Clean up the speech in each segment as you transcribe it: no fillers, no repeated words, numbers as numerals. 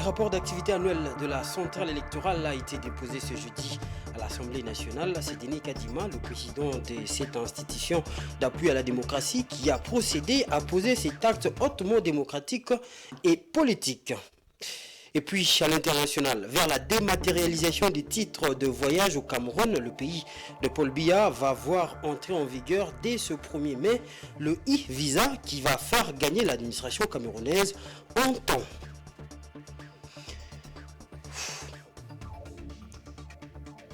rapport d'activité annuelle de la centrale électorale a été déposé ce jeudi à l'Assemblée nationale. C'est Denis Kadima, le président de cette institution d'appui à la démocratie, qui a procédé à poser cet acte hautement démocratique et politique. Et puis à l'international, vers la dématérialisation des titres de voyage au Cameroun, le pays de Paul Biya va voir entrer en vigueur dès ce 1er mai le e-visa qui va faire gagner l'administration camerounaise en temps.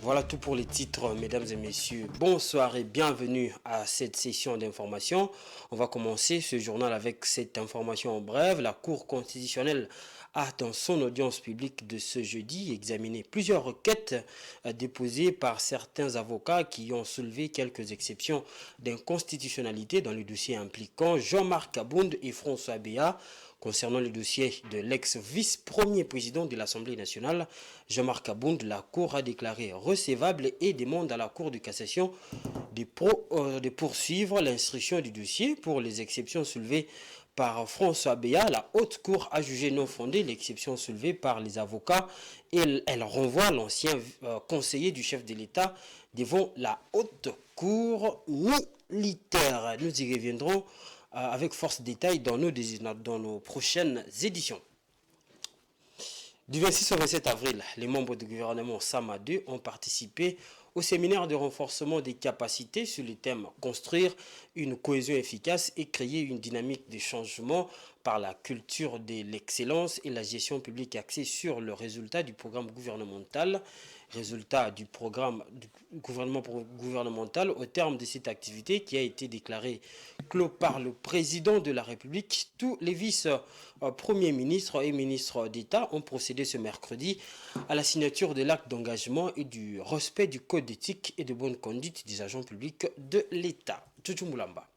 Voilà tout pour les titres, mesdames et messieurs. Bonsoir et bienvenue à cette session d'information. On va commencer ce journal avec cette information en bref. La Cour constitutionnelle a, dans son audience publique de ce jeudi, examiné plusieurs requêtes déposées par certains avocats qui ont soulevé quelques exceptions d'inconstitutionnalité dans le dossier impliquant Jean-Marc Abound et François Béat. Concernant le dossier de l'ex-vice-premier président de l'Assemblée nationale, Jean-Marc Abound, la Cour a déclaré recevable et demande à la Cour de cassation de poursuivre l'instruction du dossier pour les exceptions soulevées par François Béat. La Haute Cour a jugé non fondée l'exception soulevée par les avocats et elle renvoie l'ancien conseiller du chef de l'État devant la Haute Cour militaire. Nous y reviendrons avec force détail dans nos prochaines éditions. Du 26 au 27 avril, les membres du gouvernement Sama 2 ont participé au séminaire de renforcement des capacités sur le thème « Construire une cohésion efficace et créer une dynamique de changement par la culture de l'excellence et la gestion publique axée sur le résultat du programme gouvernemental ». Résultat du programme du gouvernement gouvernemental au terme de cette activité qui a été déclarée clos par le président de la République. Tous les vice-premiers ministres et ministres d'État ont procédé ce mercredi à la signature de l'acte d'engagement et du respect du code d'éthique et de bonne conduite des agents publics de l'État. Tchouchou Moulamba.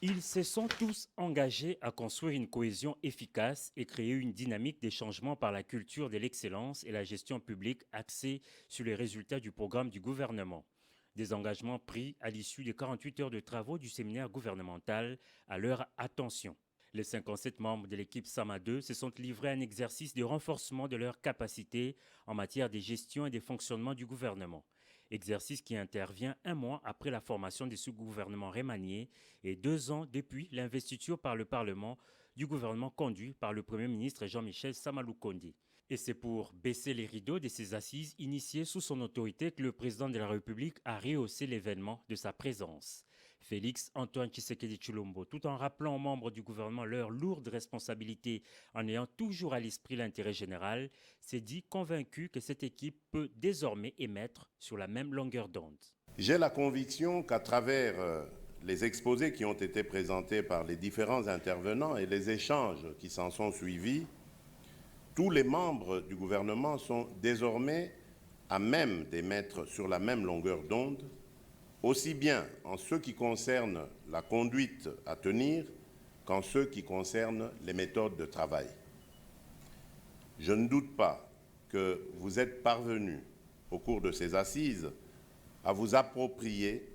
Ils se sont tous engagés à construire une cohésion efficace et créer une dynamique des changements par la culture de l'excellence et la gestion publique axée sur les résultats du programme du gouvernement. Des engagements pris à l'issue des 48 heures de travaux du séminaire gouvernemental à leur attention. Les 57 membres de l'équipe Sama 2 se sont livrés à un exercice de renforcement de leurs capacités en matière de gestion et de fonctionnement du gouvernement. Exercice qui intervient un mois après la formation de ce gouvernement remanié et 2 ans depuis l'investiture par le Parlement du gouvernement conduit par le Premier ministre Jean-Michel Samaloukondi. Et c'est pour baisser les rideaux de ces assises initiées sous son autorité que le président de la République a rehaussé l'événement de sa présence. Félix Antoine Tshisekedi Tshilombo, tout en rappelant aux membres du gouvernement leur lourde responsabilité en ayant toujours à l'esprit l'intérêt général, s'est dit convaincu que cette équipe peut désormais émettre sur la même longueur d'onde. J'ai la conviction qu'à travers les exposés qui ont été présentés par les différents intervenants et les échanges qui s'en sont suivis, tous les membres du gouvernement sont désormais à même d'émettre sur la même longueur d'onde, aussi bien en ce qui concerne la conduite à tenir qu'en ce qui concerne les méthodes de travail. Je ne doute pas que vous êtes parvenus, au cours de ces assises, à vous approprier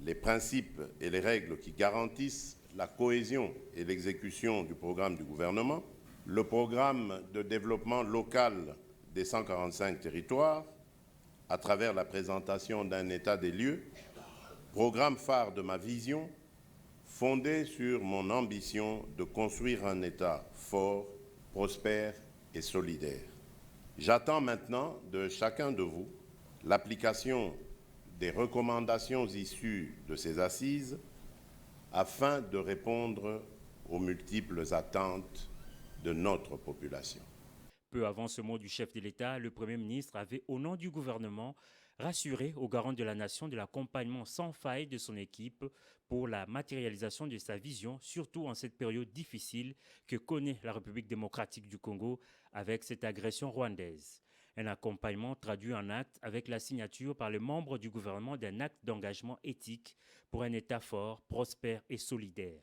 les principes et les règles qui garantissent la cohésion et l'exécution du programme du gouvernement, le programme de développement local des 145 territoires, à travers la présentation d'un état des lieux, programme phare de ma vision, fondé sur mon ambition de construire un État fort, prospère et solidaire. J'attends maintenant de chacun de vous l'application des recommandations issues de ces assises afin de répondre aux multiples attentes de notre population. Peu avant ce mot du chef de l'État, le Premier ministre avait, au nom du gouvernement, rassuré aux garants de la nation de l'accompagnement sans faille de son équipe pour la matérialisation de sa vision, surtout en cette période difficile que connaît la République démocratique du Congo avec cette agression rwandaise. Un accompagnement traduit en acte avec la signature par les membres du gouvernement d'un acte d'engagement éthique pour un État fort, prospère et solidaire.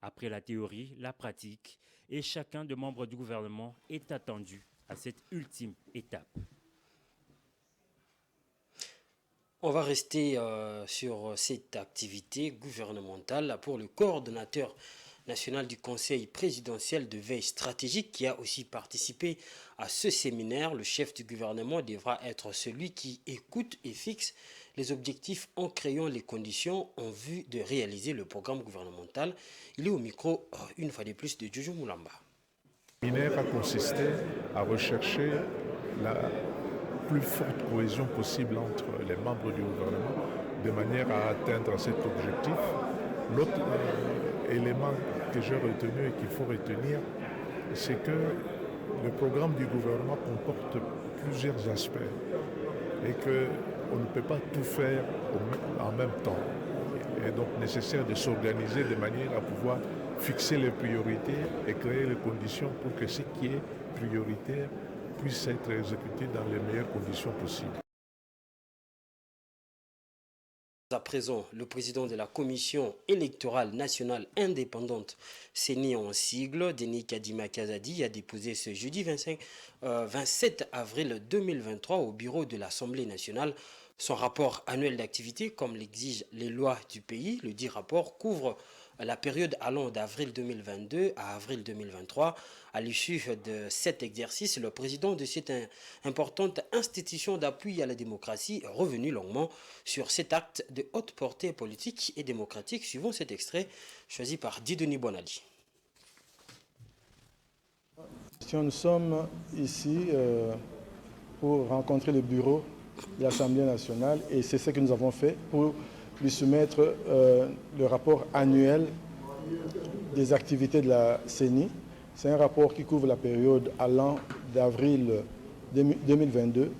Après la théorie, la pratique, et chacun des membres du gouvernement est attendu à cette ultime étape. On va rester sur cette activité gouvernementale pour le coordonnateur national du Conseil présidentiel de veille stratégique qui a aussi participé à ce séminaire. Le chef du gouvernement devra être celui qui écoute et fixe les objectifs en créant les conditions en vue de réaliser le programme gouvernemental. Il est au micro, une fois de plus, de Jojo Moulamba. Le séminaire a consisté à rechercher la plus forte cohésion possible entre les membres du gouvernement de manière à atteindre cet objectif. L'autre élément que j'ai retenu et qu'il faut retenir, c'est que le programme du gouvernement comporte plusieurs aspects et qu'on ne peut pas tout faire en même temps. Il est donc nécessaire de s'organiser de manière à pouvoir fixer les priorités et créer les conditions pour que ce qui est prioritaire puisse être exécuté dans les meilleures conditions possibles. À présent, le président de la Commission électorale nationale indépendante, CENI en sigle, Denis Kadima Kazadi, a déposé ce jeudi 27 avril 2023 au bureau de l'Assemblée nationale son rapport annuel d'activité comme l'exigent les lois du pays. Le dit rapport couvre la période allant d'avril 2022 à avril 2023. À l'issue de cet exercice, le président de cette importante institution d'appui à la démocratie est revenu longuement sur cet acte de haute portée politique et démocratique. Suivant cet extrait choisi par Dieudonné Bonali. Nous sommes ici pour rencontrer le bureau de l'Assemblée nationale et c'est ce que nous avons fait pour lui soumettre le rapport annuel des activités de la CENI. C'est un rapport qui couvre la période allant d'avril 2022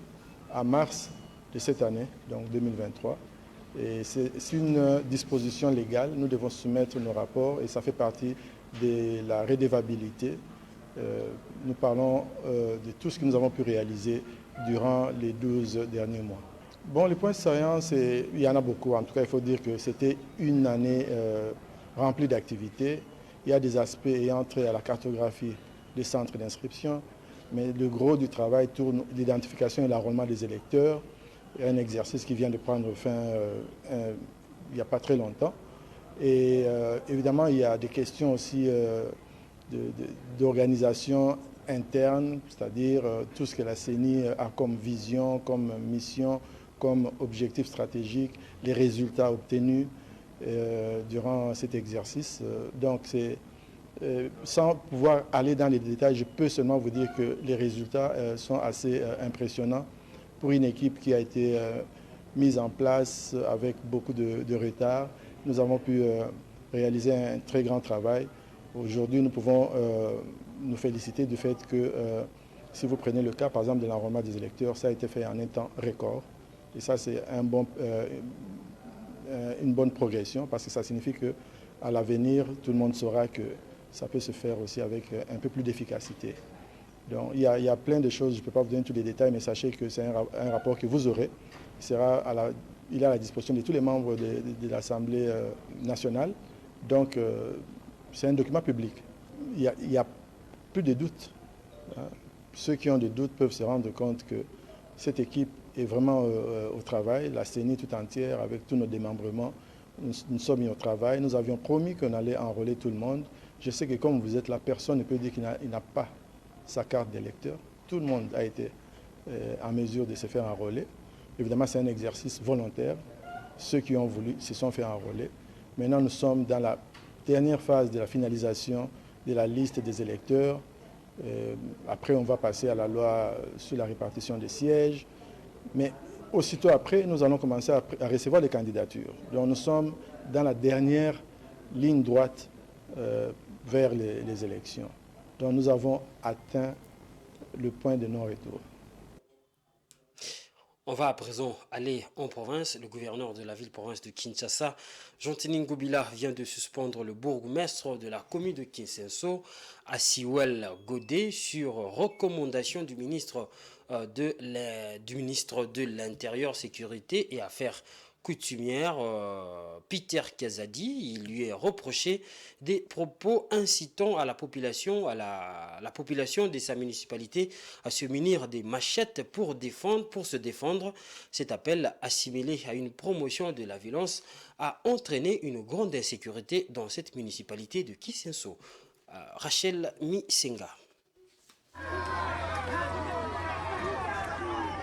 à mars de cette année, donc 2023. Et c'est une disposition légale. Nous devons soumettre nos rapports et ça fait partie de la redevabilité. Nous parlons de tout ce que nous avons pu réaliser durant les 12 derniers mois. Bon, les points de séance, il y en a beaucoup. En tout cas, il faut dire que c'était une année remplie d'activités. Il y a des aspects ayant trait à la cartographie des centres d'inscription, mais le gros du travail tourne l'identification et l'enrôlement des électeurs. Un exercice qui vient de prendre fin il n'y a pas très longtemps. Et évidemment, il y a des questions aussi d'organisation interne, c'est-à-dire tout ce que la CENI a comme vision, comme mission, comme objectif stratégique, les résultats obtenus durant cet exercice. Donc, sans pouvoir aller dans les détails, je peux seulement vous dire que les résultats sont assez impressionnants pour une équipe qui a été mise en place avec beaucoup de retard. Nous avons pu réaliser un très grand travail. Aujourd'hui, nous pouvons nous féliciter du fait que si vous prenez le cas, par exemple, de l'enrôlement des électeurs, ça a été fait en un temps record. Et ça, c'est une bonne progression parce que ça signifie qu'à l'avenir, tout le monde saura que ça peut se faire aussi avec un peu plus d'efficacité. Donc, il y a plein de choses, je ne peux pas vous donner tous les détails, mais sachez que c'est un rapport que vous aurez. Il est à la disposition de tous les membres de l'Assemblée nationale. Donc, c'est un document public. Il n'y a plus de doute. Ceux qui ont des doutes peuvent se rendre compte que cette équipe est vraiment au travail. La CENI tout entière, avec tous nos démembrements, nous sommes mis au travail. Nous avions promis qu'on allait enrôler tout le monde. Je sais que comme vous êtes là, personne ne peut dire qu'il n'a pas sa carte d'électeur. Tout le monde a été en mesure de se faire enrôler. Évidemment, c'est un exercice volontaire. Ceux qui ont voulu se sont fait enrôler. Maintenant, nous sommes dans la dernière phase de la finalisation de la liste des électeurs. Après, on va passer à la loi sur la répartition des sièges. Mais aussitôt après, nous allons commencer à recevoir les candidatures. Donc, nous sommes dans la dernière ligne droite vers les élections. Donc, nous avons atteint le point de non-retour. On va à présent aller en province. Le gouverneur de la ville-province de Kinshasa, Jean-Tini Ngobila, vient de suspendre le bourgmestre de la commune de Kinsenso, Asiwel Godé, sur recommandation du ministre de l'Intérieur, Sécurité et Affaires coutumière Peter Kazadi. Il lui est reproché des propos incitant à la population de sa municipalité à se munir des machettes pour se défendre. Cet appel, assimilé à une promotion de la violence, a entraîné une grande insécurité dans cette municipalité de Kisenso. Rachel Misenga.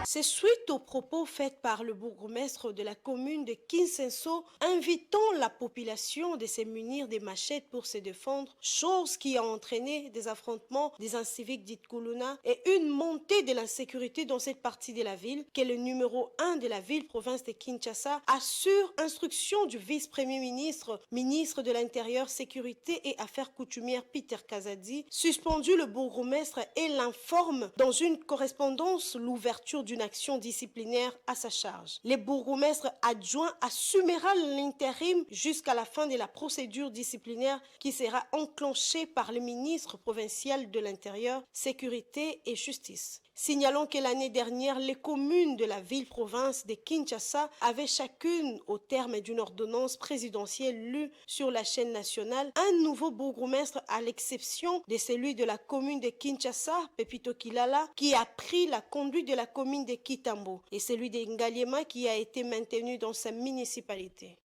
C'est suite aux propos faits par le bourgmestre de la commune de Kinsenso invitant la population de se munir des machettes pour se défendre, chose qui a entraîné des affrontements des inciviques d'Itkuluna et une montée de l'insécurité dans cette partie de la ville que le numéro 1 de la ville-province de Kinshasa a sur instruction du vice-premier ministre, ministre de l'Intérieur, Sécurité et Affaires coutumières Peter Kazadi, suspendu le bourgmestre et l'informe dans une correspondance l'ouverture d'une action disciplinaire à sa charge. Le bourgmestre adjoint assumera l'intérim jusqu'à la fin de la procédure disciplinaire qui sera enclenchée par le ministre provincial de l'Intérieur, Sécurité et Justice. Signalons que l'année dernière, les communes de la ville-province de Kinshasa avaient chacune, au terme d'une ordonnance présidentielle lue sur la chaîne nationale, un nouveau bourgmestre à l'exception de celui de la commune de Kinshasa, Pepito Kilala, qui a pris la conduite de la commune de Kitambo, et celui de Ngaliema qui a été maintenu dans sa municipalité.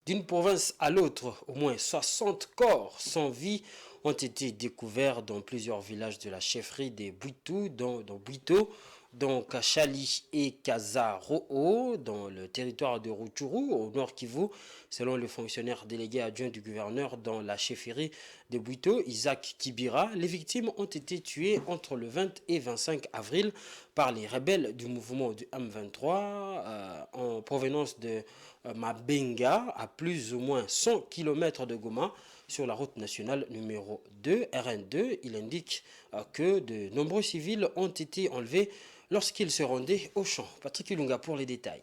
D'une province à l'autre, au moins 60 corps sans vie ont été découverts dans plusieurs villages de la chefferie des Bouitou, dans Kachali et Kazaroo, dans le territoire de Rutshuru, au nord Kivu, selon le fonctionnaire délégué adjoint du gouverneur dans la chefferie de Bouito, Isaac Kibira. Les victimes ont été tuées entre le 20 et 25 avril par les rebelles du mouvement du M23 en provenance de Mabenga, à plus ou moins 100 km de Goma, sur la route nationale numéro 2, RN2. Il indique que de nombreux civils ont été enlevés lorsqu'ils se rendaient au champ. Patrick Ilunga pour les détails.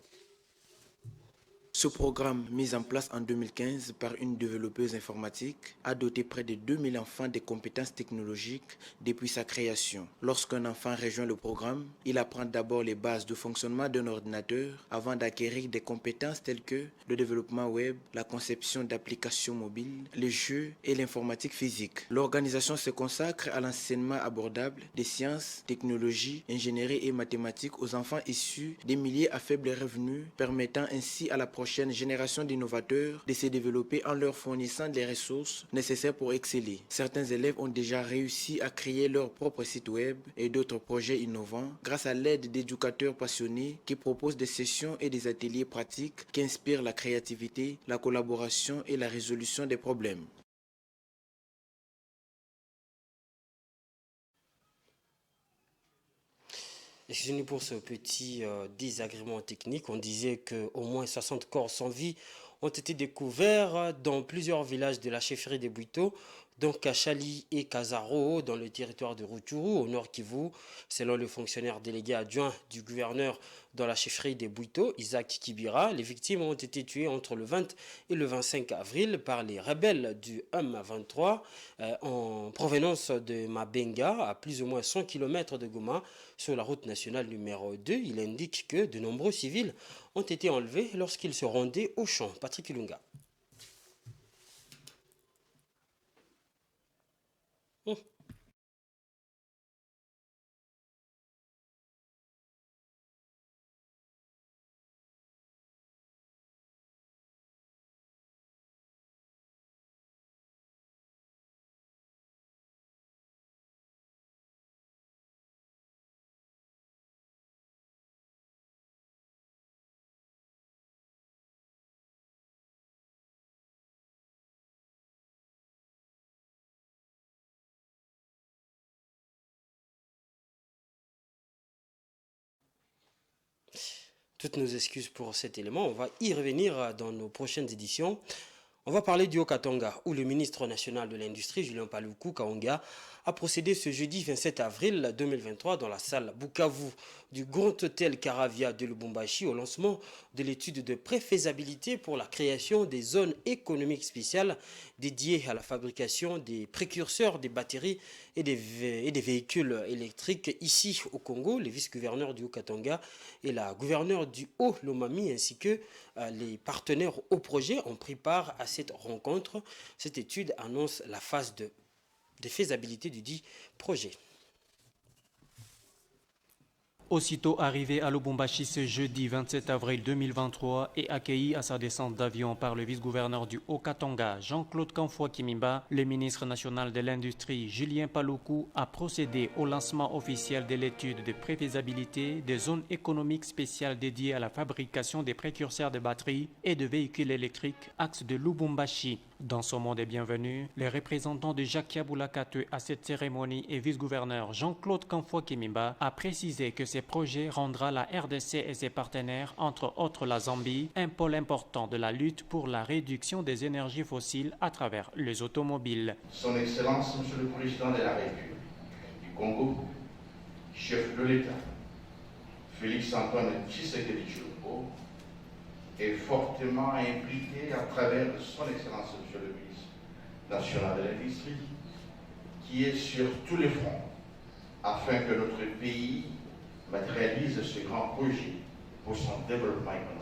Ce programme, mis en place en 2015 par une développeuse informatique, a doté près de 2000 enfants des compétences technologiques depuis sa création. Lorsqu'un enfant rejoint le programme, il apprend d'abord les bases du fonctionnement d'un ordinateur avant d'acquérir des compétences telles que le développement web, la conception d'applications mobiles, les jeux et l'informatique physique. L'organisation se consacre à l'enseignement abordable des sciences, technologies, ingénierie et mathématiques aux enfants issus des milieux à faible revenu, permettant ainsi à la prochaine génération d'innovateurs de se développer en leur fournissant les ressources nécessaires pour exceller. Certains élèves ont déjà réussi à créer leur propre site web et d'autres projets innovants grâce à l'aide d'éducateurs passionnés qui proposent des sessions et des ateliers pratiques qui inspirent la créativité, la collaboration et la résolution des problèmes. Excusez-nous pour ce petit désagrément technique. On disait qu'au moins 60 corps sans vie ont été découverts dans plusieurs villages de la chefferie des Bouito, donc Kachali et Kazaroo, dans le territoire de Rutshuru, au nord Kivu, selon le fonctionnaire délégué adjoint du gouverneur dans la chefferie des Bouito, Isaac Kibira. Les victimes ont été tuées entre le 20 et le 25 avril par les rebelles du M23 en provenance de Mabenga, à plus ou moins 100 km de Goma, sur la route nationale numéro 2. Il indique que de nombreux civils ont été enlevés lorsqu'ils se rendaient au champ. Patrick Ilunga. Toutes nos excuses pour cet élément. On va y revenir dans nos prochaines éditions. On va parler du Haut-Katanga, où le ministre national de l'Industrie, Julien Paluku Kaonga, a procédé ce jeudi 27 avril 2023 dans la salle Bukavu du Grand Hôtel Caravia de Lubumbashi au lancement de l'étude de préfaisabilité pour la création des zones économiques spéciales dédiées à la fabrication des précurseurs des batteries et des véhicules électriques ici au Congo. Le vice-gouverneur du Haut-Katanga et la gouverneure du Haut-Lomami ainsi que les partenaires au projet ont pris part à cette rencontre. Cette étude annonce la phase de faisabilité du dit projet. Aussitôt arrivé à Lubumbashi ce jeudi 27 avril 2023 et accueilli à sa descente d'avion par le vice-gouverneur du Haut-Katanga, Jean-Claude Kamfwa Kimimba, le ministre national de l'Industrie, Julien Paluku, a procédé au lancement officiel de l'étude de préfaisabilité des zones économiques spéciales dédiées à la fabrication des précurseurs de batteries et de véhicules électriques, axe de Lubumbashi. Dans son mot des bienvenus, les représentants de Jacques Yaboulakate à cette cérémonie et vice-gouverneur Jean-Claude Kamfwa Kimimba a précisé que ces projets rendra la RDC et ses partenaires, entre autres la Zambie, un pôle important de la lutte pour la réduction des énergies fossiles à travers les automobiles. Son Excellence, Monsieur le Président de la République du Congo, chef de l'État, Félix-Antoine Tshisekedi Tshilombo, est fortement impliqué à travers son Excellence, Monsieur le Ministre national de l'Industrie, qui est sur tous les fronts afin que notre pays matérialise ce grand projet pour son développement économique.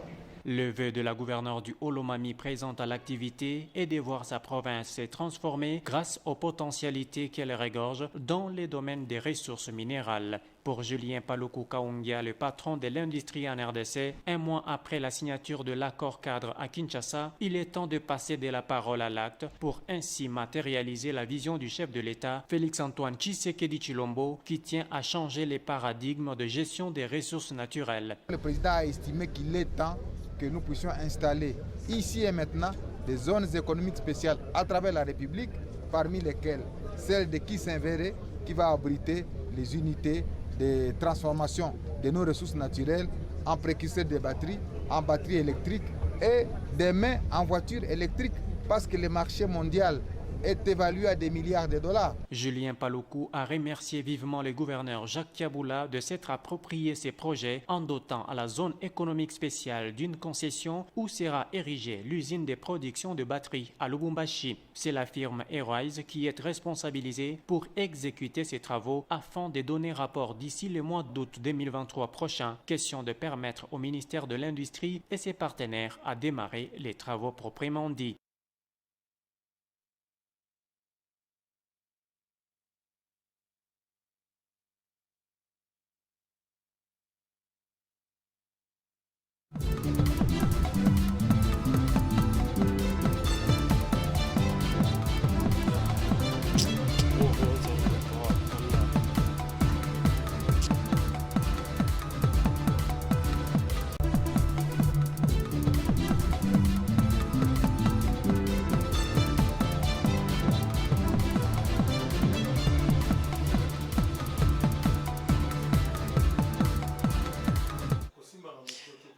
Le vœu de la gouverneure du Haut-Lomami présente à l'activité est de voir sa province se transformer grâce aux potentialités qu'elle regorge dans les domaines des ressources minérales. Pour Julien Paluku Kaungia, le patron de l'industrie en RDC, un mois après la signature de l'accord cadre à Kinshasa, il est temps de passer de la parole à l'acte pour ainsi matérialiser la vision du chef de l'État, Félix-Antoine Tshisekedi Tshilombo, qui tient à changer les paradigmes de gestion des ressources naturelles. Le président a estimé qu'il est temps que nous puissions installer ici et maintenant des zones économiques spéciales à travers la République, parmi lesquelles celle de Kissinvéré, qui va abriter les unités de transformation de nos ressources naturelles en précurseurs de batteries, en batteries électriques et demain en voitures électriques, parce que le marché mondial est évalué à des milliards de dollars. Julien Paluku a remercié vivement le gouverneur Jacques Yaboula de s'être approprié ces projets en dotant à la zone économique spéciale d'une concession où sera érigée l'usine de production de batteries à Lubumbashi. C'est la firme Airwise qui est responsabilisée pour exécuter ces travaux afin de donner rapport d'ici le mois d'août 2023 prochain. Question de permettre au ministère de l'Industrie et ses partenaires à démarrer les travaux proprement dits.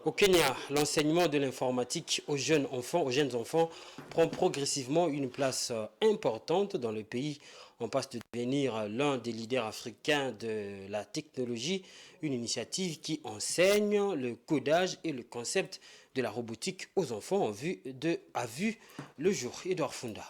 Au Kenya, l'enseignement de l'informatique aux jeunes enfants prend progressivement une place importante dans le pays. On passe de devenir l'un des leaders africains de la technologie, une initiative qui enseigne le codage et le concept de la robotique aux enfants a vu le jour. Edouard Funda.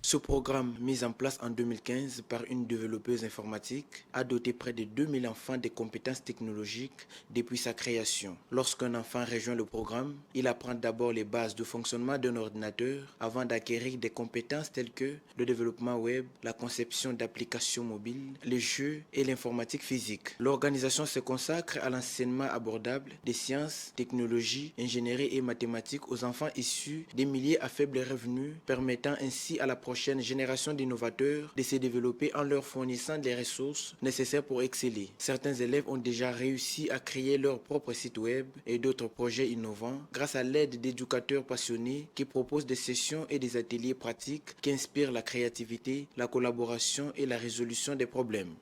Ce programme, mis en place en 2015 par une développeuse informatique, a doté près de 2000 enfants des compétences technologiques depuis sa création. Lorsqu'un enfant rejoint le programme, il apprend d'abord les bases de fonctionnement d'un ordinateur avant d'acquérir des compétences telles que le développement web, la conception d'applications mobiles, les jeux et l'informatique physique. L'organisation se consacre à l'enseignement abordable des sciences, technologies, ingénierie et mathématiques aux enfants issus des milieux à faible revenu, permettant ainsi à la prochaine génération d'innovateurs de se développer en leur fournissant les ressources nécessaires pour exceller. Certains élèves ont déjà réussi à créer leur propre site web et d'autres projets innovants grâce à l'aide d'éducateurs passionnés qui proposent des sessions et des ateliers pratiques qui inspirent la créativité, la collaboration et la résolution des problèmes.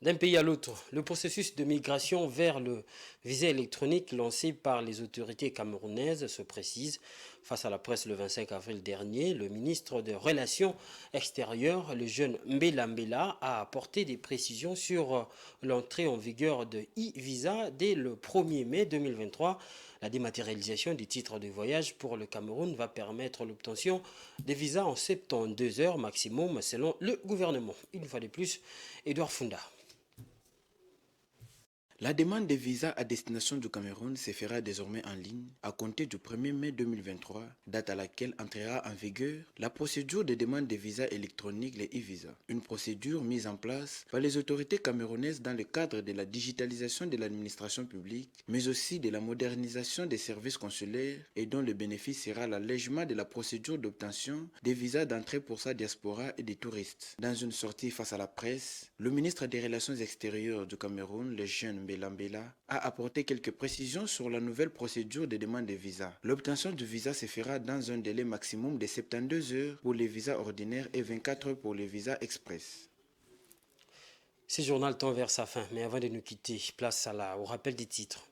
D'un pays à l'autre, le processus de migration vers le visa électronique lancé par les autorités camerounaises se précise. Face à la presse le 25 avril dernier, le ministre des Relations extérieures, le jeune Mbela Mbela, a apporté des précisions sur l'entrée en vigueur de e-visa dès le 1er mai 2023. La dématérialisation des titres de voyage pour le Cameroun va permettre l'obtention des visas en 72 heures maximum selon le gouvernement. Une fois de plus, Edouard Funda. La demande de visa à destination du Cameroun se fera désormais en ligne à compter du 1er mai 2023, date à laquelle entrera en vigueur la procédure de demande de visa électronique, les e-visa. Une procédure mise en place par les autorités camerounaises dans le cadre de la digitalisation de l'administration publique, mais aussi de la modernisation des services consulaires et dont le bénéfice sera l'allègement de la procédure d'obtention des visas d'entrée pour sa diaspora et des touristes. Dans une sortie face à la presse, le ministre des Relations extérieures du Cameroun, le jeune Mbela Mbela, a apporté quelques précisions sur la nouvelle procédure de demande de visa. L'obtention du visa se fera dans un délai maximum de 72 heures pour les visas ordinaires et 24 heures pour les visas express. Ce journal tend vers sa fin, mais avant de nous quitter, place au rappel des titres.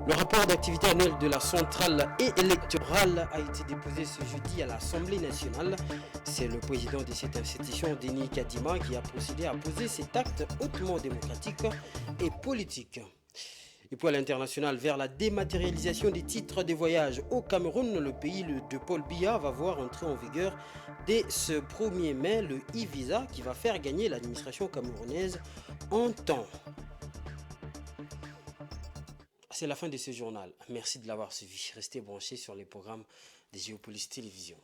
Le rapport d'activité annuelle de la centrale et électorale a été déposé ce jeudi à l'Assemblée nationale. C'est le président de cette institution, Denis Kadima, qui a procédé à poser cet acte hautement démocratique et politique. Et puis à l'international, vers la dématérialisation des titres de voyage au Cameroun, le pays de Paul Biya va voir entrer en vigueur dès ce 1er mai le e-visa qui va faire gagner l'administration camerounaise en temps. C'est la fin de ce journal. Merci de l'avoir suivi. Restez branchés sur les programmes des Géopolis Télévision.